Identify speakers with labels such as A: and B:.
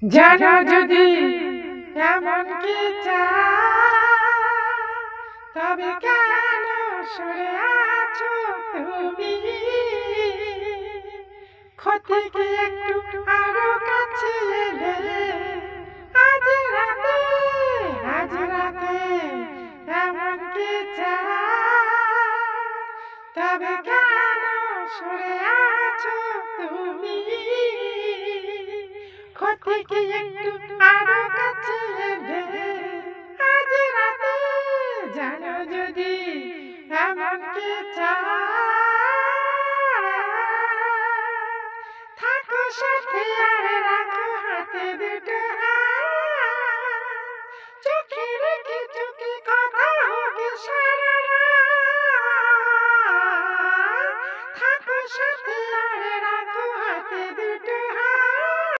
A: জানো যদি এমন কি তবে কেন সরে আছো তুমি? ক্ষতি কি একটু আরো কাছে এলে আজ রাতে, আজ রাতে এমন কি তবে কেন সরে আছো তুমি? ক্ষতি কি একটু আরো কাছে এলে আজ রাতে, জানো যদি এমন কি থাকো সাথে আর রাখো হাতে দুটো হাত।